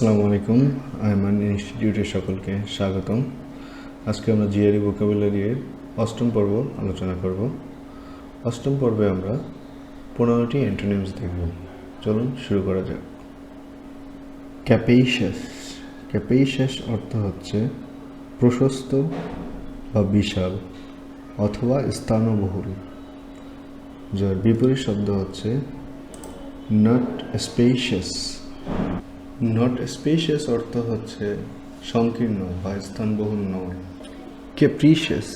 আসসালামু আলাইকুম। আইমান ইনস্টিটিউটের সকলকে স্বাগতম। আজকে আমরা জিআরই ভোকাবুলারির অষ্টম পর্ব আলোচনা করব। অষ্টম পর্বে আমরা 15টি অ্যান্টোনিমস দেখব। চলুন শুরু করা যাক। ক্যাপেইশাস। ক্যাপেইশাস অর্থ হচ্ছে প্রশস্ত বা বিশাল অথবা স্থানবহুল, যার বিপরীত শব্দ হচ্ছে নট স্পেশিয়াস। নট স্পেশিয়াস অর্থ হচ্ছে সংকীর্ণ বা স্থানবহুল নয়। ক্যাপ্রিশিয়াস।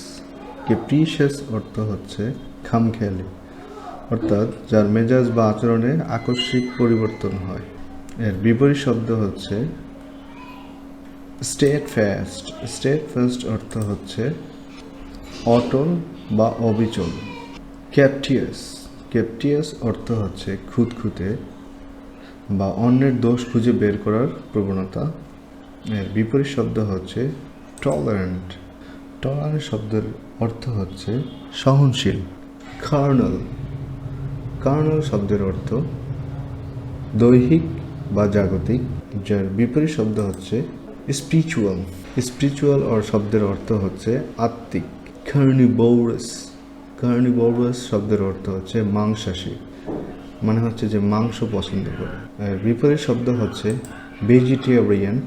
ক্যাপ্রিশিয়াস অর্থ হচ্ছে খামখেয়ালি, অর্থাৎ যার মেজাজ বা আচরণে আকস্মিক পরিবর্তন হয়। এর বিপরীত শব্দ হচ্ছে স্টেডফাস্ট। স্টেডফাস্ট অর্থ হচ্ছে অটল বা অবিচল। ক্যাপটিয়াস। ক্যাপটিয়াস অর্থ হচ্ছে খুঁতখুঁতে বা অন্যের দোষ খুঁজে বের করার প্রবণতা। এর বিপরীত শব্দ হচ্ছে টলারেন্ট। টলারেন্ট শব্দের অর্থ হচ্ছে সহনশীল। কার্নাল। কার্নাল শব্দের অর্থ দৈহিক বা জাগতিক, যার বিপরীত শব্দ হচ্ছে স্পিরিচুয়াল। স্পিরিচুয়াল শব্দের অর্থ হচ্ছে আত্মিক। কার্নিভোরাস। কার্নিভোরাস শব্দের অর্থ হচ্ছে মাংসাশী, মানে হচ্ছে যে মাংস পছন্দ করে। আর বিপরীত শব্দ হচ্ছে ভেজিটেরিয়ান।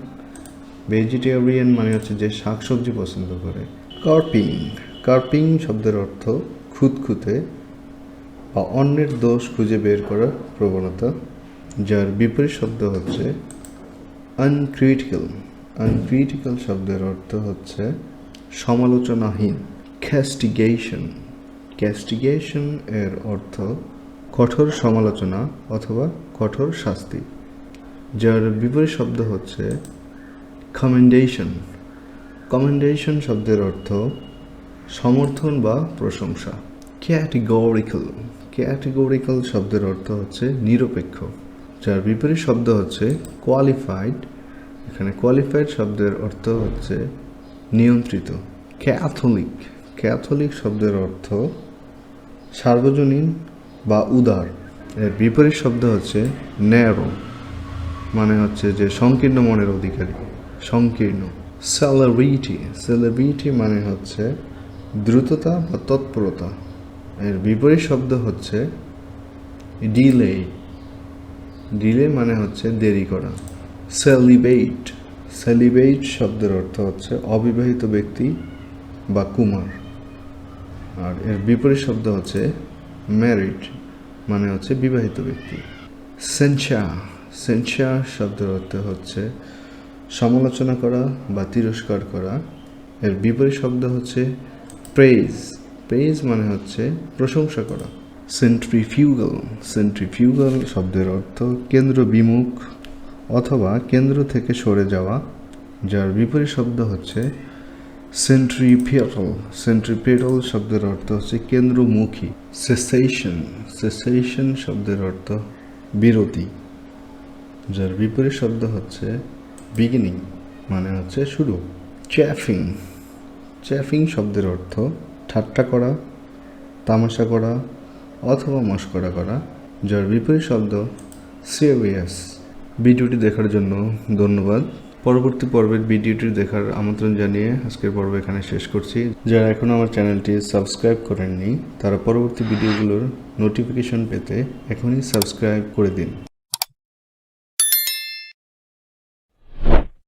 ভেজিটেরিয়ান মানে হচ্ছে যে শাকসবজি পছন্দ করে। কার্পিং। কার্পিং শব্দের অর্থ খুঁতখুঁতে বা অন্যের দোষ খুঁজে বের করার প্রবণতা, যার বিপরীত শব্দ হচ্ছে আনক্রিটিক্যাল। আনক্রিটিক্যাল শব্দের অর্থ হচ্ছে সমালোচনাহীন। ক্যাস্টিগেশন। ক্যাস্টিগেশন এর অর্থ কঠোর সমালোচনা অথবা কঠোর শাস্তি, যার বিপরীত শব্দ হচ্ছে কমেন্ডেশন। কমেন্ডেশন শব্দের অর্থ সমর্থন বা প্রশংসা। ক্যাটেগরিক্যাল। ক্যাটেগরিক্যাল শব্দের অর্থ হচ্ছে নিরপেক্ষ, যার বিপরীত শব্দ হচ্ছে কোয়ালিফাইড। এখানে কোয়ালিফাইড শব্দের অর্থ হচ্ছে নিয়ন্ত্রিত। ক্যাথলিক। ক্যাথলিক শব্দের অর্থ সার্বজনীন বা উদার। এর বিপরীত শব্দ হচ্ছে ন্যারো, মানে হচ্ছে যে সংকীর্ণ মনের অধিকারী, সংকীর্ণ। সেলিব্রিটি। সেলিব্রিটি মানে হচ্ছে দ্রুততা বা তৎপরতা। এর বিপরীত শব্দ হচ্ছে ডিলে। ডিলে মানে হচ্ছে দেরি করা। সেলিবেট। সেলিবেট শব্দের অর্থ হচ্ছে অবিবাহিত ব্যক্তি বা কুমার। আর এর বিপরীত শব্দ হচ্ছে ম্যারিড, মানে হচ্ছে বিবাহিত ব্যক্তি। সেনশার। সেনশার শব্দের অর্থ হচ্ছে সমালোচনা করা বা তিরস্কার করা। এর বিপরীত শব্দ হচ্ছে প্রেজ। প্রেজ মানে হচ্ছে প্রশংসা করা। সেন্ট্রিফিউগাল। সেন্ট্রিফিউগাল শব্দের অর্থ কেন্দ্র বিমুখ অথবা কেন্দ্র থেকে সরে যাওয়া, যার বিপরীত শব্দ হচ্ছে সেন্ট্রিপিটাল। সেন্ট্রিপিটাল শব্দের অর্থ হচ্ছে কেন্দ্রমুখী। সেসেশন। সেসেশন শব্দের অর্থ বিরতি, যার বিপরীত শব্দ হচ্ছে বিগিনিং, মানে হচ্ছে শুরু। চ্যাফিং। চ্যাফিং শব্দের অর্থ ঠাট্টা করা, তামাশা করা অথবা মশকরা করা, যার বিপরীত শব্দ সিরিয়াস। ভিডিওটি দেখার জন্য ধন্যবাদ। পরবর্তী পর্বের ভিডিওটি দেখার আমন্ত্রণ জানিয়ে আজকের পর্ব এখানে শেষ করছি। যারা এখনও আমার চ্যানেলটি সাবস্ক্রাইব করেননি, তারা পরবর্তী ভিডিওগুলোর নোটিফিকেশন পেতে এখনই সাবস্ক্রাইব করে দিন।